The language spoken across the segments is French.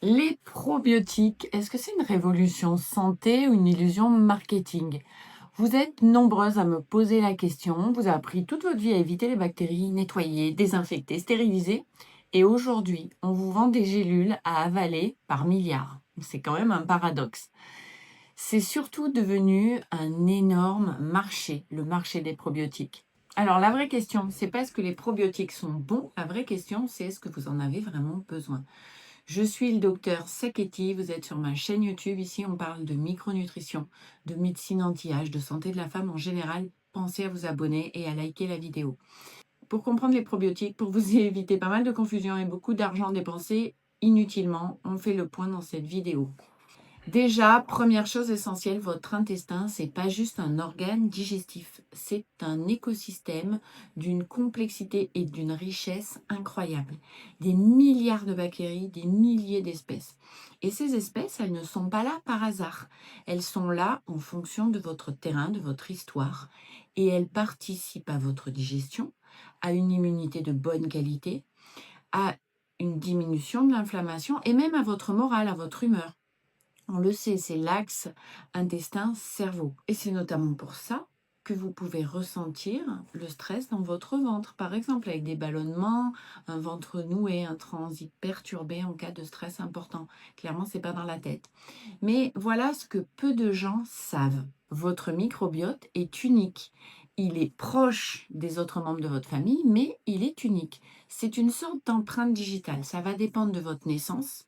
Les probiotiques, est-ce que c'est une révolution santé ou une illusion marketing? Vous êtes nombreuses à me poser la question. Vous avez appris toute votre vie à éviter les bactéries, nettoyer, désinfecter, stériliser. Et aujourd'hui, on vous vend des gélules à avaler par milliards. C'est quand même un paradoxe. C'est surtout devenu un énorme marché, le marché des probiotiques. Alors la vraie question, c'est pas est-ce que les probiotiques sont bons, la vraie question, c'est est-ce que vous en avez vraiment besoin? Je suis le docteur Saketi, vous êtes sur ma chaîne YouTube. Ici, on parle de micronutrition, de médecine anti-âge, de santé de la femme en général. Pensez à vous abonner et à liker la vidéo. Pour comprendre les probiotiques, pour vous éviter pas mal de confusion et beaucoup d'argent dépensé inutilement, on fait le point dans cette vidéo. Déjà, première chose essentielle, votre intestin, c'est pas juste un organe digestif, c'est un écosystème d'une complexité et d'une richesse incroyable. Des milliards de bactéries, des milliers d'espèces. Et ces espèces, elles ne sont pas là par hasard. Elles sont là en fonction de votre terrain, de votre histoire. Et elles participent à votre digestion, à une immunité de bonne qualité, à une diminution de l'inflammation et même à votre morale, à votre humeur. On le sait, c'est l'axe intestin-cerveau. Et c'est notamment pour ça que vous pouvez ressentir le stress dans votre ventre, par exemple avec des ballonnements, un ventre noué, un transit perturbé en cas de stress important. Clairement, c'est pas dans la tête. Mais voilà ce que peu de gens savent. Votre microbiote est unique. Il est proche des autres membres de votre famille, mais il est unique. C'est une sorte d'empreinte digitale. Ça va dépendre de votre naissance,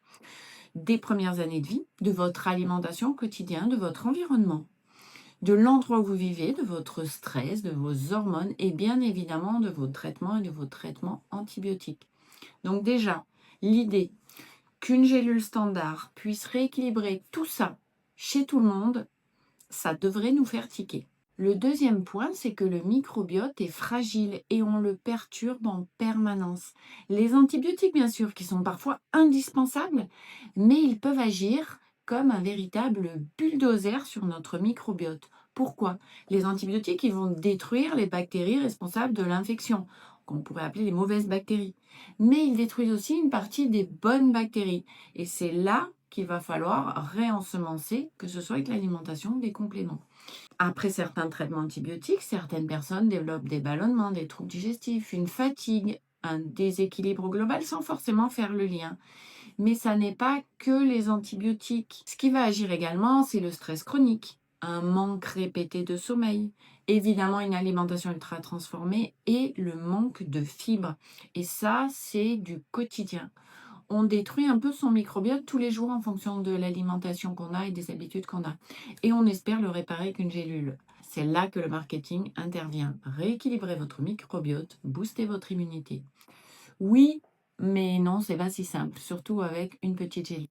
des premières années de vie, de votre alimentation quotidienne, de votre environnement, de l'endroit où vous vivez, de votre stress, de vos hormones et bien évidemment de vos traitements et de vos traitements antibiotiques. Donc déjà, l'idée qu'une gélule standard puisse rééquilibrer tout ça chez tout le monde, ça devrait nous faire tiquer. Le deuxième point, c'est que le microbiote est fragile et on le perturbe en permanence. Les antibiotiques, bien sûr, qui sont parfois indispensables, mais ils peuvent agir comme un véritable bulldozer sur notre microbiote. Pourquoi? Les antibiotiques, ils vont détruire les bactéries responsables de l'infection, qu'on pourrait appeler les mauvaises bactéries. Mais ils détruisent aussi une partie des bonnes bactéries. Et c'est là qu'il va falloir réensemencer, que ce soit avec l'alimentation ou des compléments. Après certains traitements antibiotiques, certaines personnes développent des ballonnements, des troubles digestifs, une fatigue, un déséquilibre global sans forcément faire le lien. Mais ça n'est pas que les antibiotiques. Ce qui va agir également, c'est le stress chronique, un manque répété de sommeil, évidemment une alimentation ultra transformée et le manque de fibres. Et ça, c'est du quotidien. On détruit un peu son microbiote tous les jours en fonction de l'alimentation qu'on a et des habitudes qu'on a. Et on espère le réparer avec une gélule. C'est là que le marketing intervient. Rééquilibrer votre microbiote, booster votre immunité. Oui, mais non, c'est pas si simple, surtout avec une petite gélule.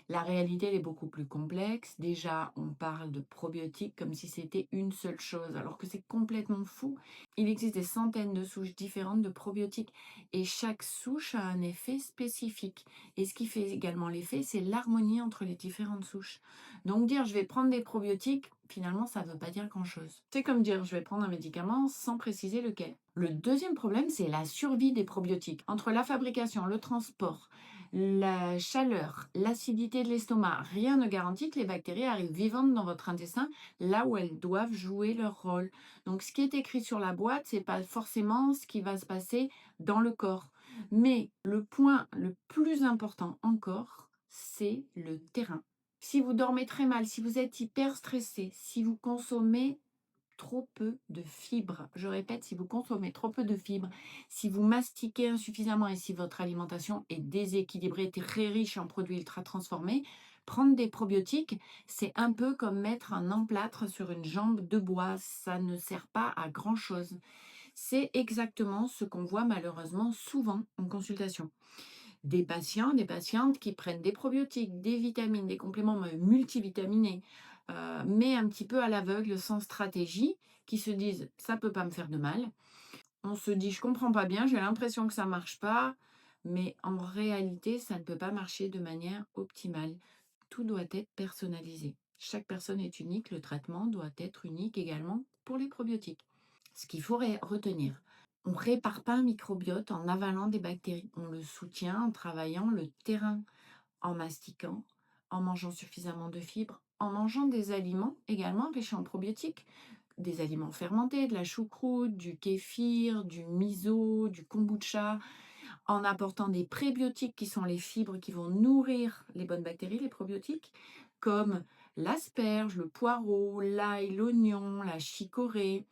La réalité, elle est beaucoup plus complexe. Déjà, on parle de probiotiques comme si c'était une seule chose, alors que c'est complètement fou. Il existe des centaines de souches différentes de probiotiques et chaque souche a un effet spécifique. Et ce qui fait également l'effet, c'est l'harmonie entre les différentes souches. Donc dire je vais prendre des probiotiques, finalement, ça ne veut pas dire grand-chose. C'est comme dire je vais prendre un médicament sans préciser lequel. Le deuxième problème, c'est la survie des probiotiques. Entre la fabrication, le transport, la chaleur, l'acidité de l'estomac, rien ne garantit que les bactéries arrivent vivantes dans votre intestin, là où elles doivent jouer leur rôle. Donc, ce qui est écrit sur la boîte, c'est pas forcément ce qui va se passer dans le corps. Mais le point le plus important encore, c'est le terrain. Si vous dormez très mal, si vous êtes hyper stressé, si vous consommez trop peu de fibres. Je répète, si vous consommez trop peu de fibres, si vous mastiquez insuffisamment et si votre alimentation est déséquilibrée, très riche en produits ultra transformés, prendre des probiotiques, c'est un peu comme mettre un emplâtre sur une jambe de bois. Ça ne sert pas à grand-chose. C'est exactement ce qu'on voit malheureusement souvent en consultation. Des patients, des patientes qui prennent des probiotiques, des vitamines, des compléments multivitaminés, mais un petit peu à l'aveugle, sans stratégie, qui se disent ça peut pas me faire de mal. On se dit je comprends pas bien, j'ai l'impression que ça marche pas, mais en réalité, ça ne peut pas marcher de manière optimale. Tout doit être personnalisé. Chaque personne est unique, le traitement doit être unique également pour les probiotiques. Ce qu'il faut retenir, on ne répare pas un microbiote en avalant des bactéries. On le soutient en travaillant le terrain, en mastiquant, en mangeant suffisamment de fibres, en mangeant des aliments également riches en probiotiques, des aliments fermentés, de la choucroute, du kéfir, du miso, du kombucha, en apportant des prébiotiques qui sont les fibres qui vont nourrir les bonnes bactéries, les probiotiques, comme l'asperge, le poireau, l'ail, l'oignon, la chicorée.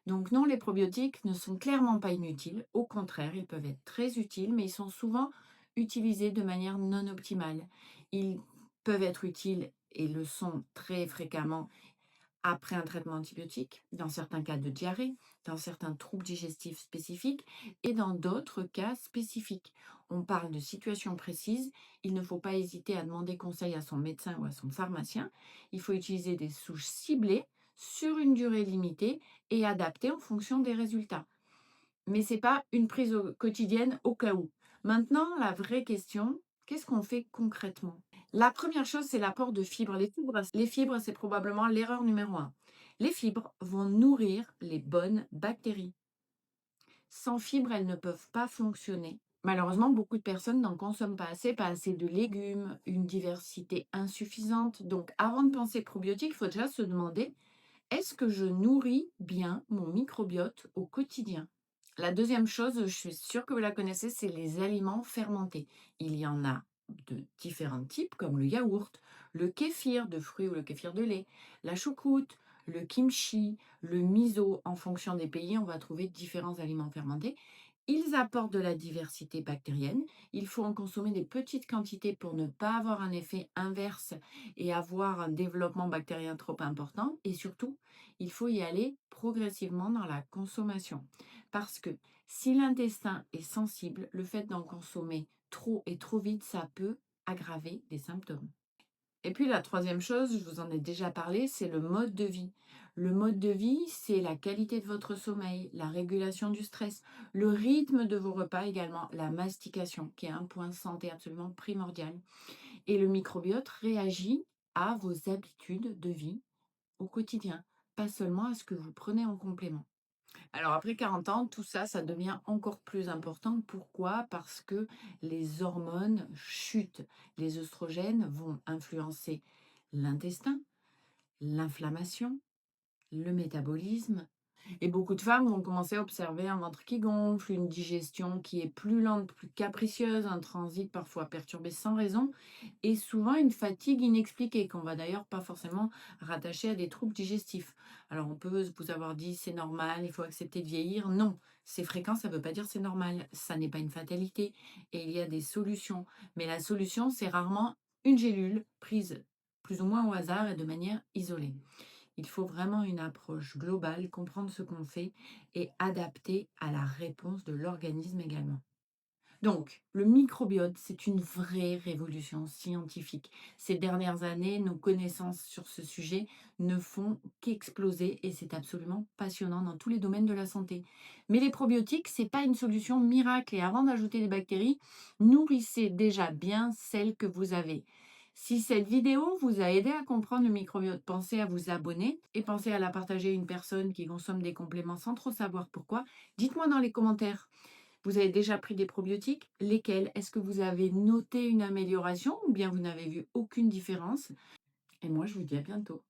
Donc non, les probiotiques ne sont clairement pas inutiles. Au contraire, ils peuvent être très utiles, mais ils sont souvent utilisés de manière non optimale. Ils peuvent être utiles et le sont très fréquemment après un traitement antibiotique, dans certains cas de diarrhée, dans certains troubles digestifs spécifiques et dans d'autres cas spécifiques. On parle de situations précises. Il ne faut pas hésiter à demander conseil à son médecin ou à son pharmacien. Il faut utiliser des souches ciblées sur une durée limitée et adaptées en fonction des résultats. Mais ce n'est pas une prise quotidienne au cas où. Maintenant, la vraie question, qu'est-ce qu'on fait concrètement? La première chose, c'est l'apport de fibres. Les fibres, c'est probablement l'erreur numéro un. Les fibres vont nourrir les bonnes bactéries. Sans fibres, elles ne peuvent pas fonctionner. Malheureusement, beaucoup de personnes n'en consomment pas assez de légumes, une diversité insuffisante. Donc, avant de penser probiotique, il faut déjà se demander, est-ce que je nourris bien mon microbiote au quotidien? La deuxième chose, je suis sûre que vous la connaissez, c'est les aliments fermentés. Il y en a de différents types, comme le yaourt, le kéfir de fruits ou le kéfir de lait, la choucroute, le kimchi, le miso. En fonction des pays, on va trouver différents aliments fermentés. Ils apportent de la diversité bactérienne. Il faut en consommer des petites quantités pour ne pas avoir un effet inverse et avoir un développement bactérien trop important. Et surtout, il faut y aller progressivement dans la consommation. Parce que si l'intestin est sensible, le fait d'en consommer trop et trop vite, ça peut aggraver des symptômes. Et puis la troisième chose, je vous en ai déjà parlé, c'est le mode de vie. Le mode de vie, c'est la qualité de votre sommeil, la régulation du stress, le rythme de vos repas également, la mastication, qui est un point de santé absolument primordial. Et le microbiote réagit à vos habitudes de vie au quotidien, pas seulement à ce que vous prenez en complément. Alors après 40 ans, tout ça, ça devient encore plus important. Pourquoi? Parce que les hormones chutent. Les œstrogènes vont influencer l'intestin, l'inflammation, le métabolisme. Et beaucoup de femmes vont commencer à observer un ventre qui gonfle, une digestion qui est plus lente, plus capricieuse, un transit parfois perturbé sans raison, et souvent une fatigue inexpliquée, qu'on va d'ailleurs pas forcément rattacher à des troubles digestifs. Alors on peut vous avoir dit c'est normal, il faut accepter de vieillir. Non, c'est fréquent, ça ne veut pas dire c'est normal. Ça n'est pas une fatalité, et il y a des solutions. Mais la solution, c'est rarement une gélule prise plus ou moins au hasard et de manière isolée. Il faut vraiment une approche globale, comprendre ce qu'on fait et adapter à la réponse de l'organisme également. Donc, le microbiote, c'est une vraie révolution scientifique. Ces dernières années, nos connaissances sur ce sujet ne font qu'exploser et c'est absolument passionnant dans tous les domaines de la santé. Mais les probiotiques, c'est pas une solution miracle et avant d'ajouter des bactéries, nourrissez déjà bien celles que vous avez. Si cette vidéo vous a aidé à comprendre le microbiote, pensez à vous abonner et pensez à la partager à une personne qui consomme des compléments sans trop savoir pourquoi. Dites-moi dans les commentaires, vous avez déjà pris des probiotiques? Lesquels? Est-ce que vous avez noté une amélioration ou bien vous n'avez vu aucune différence? Et moi, je vous dis à bientôt.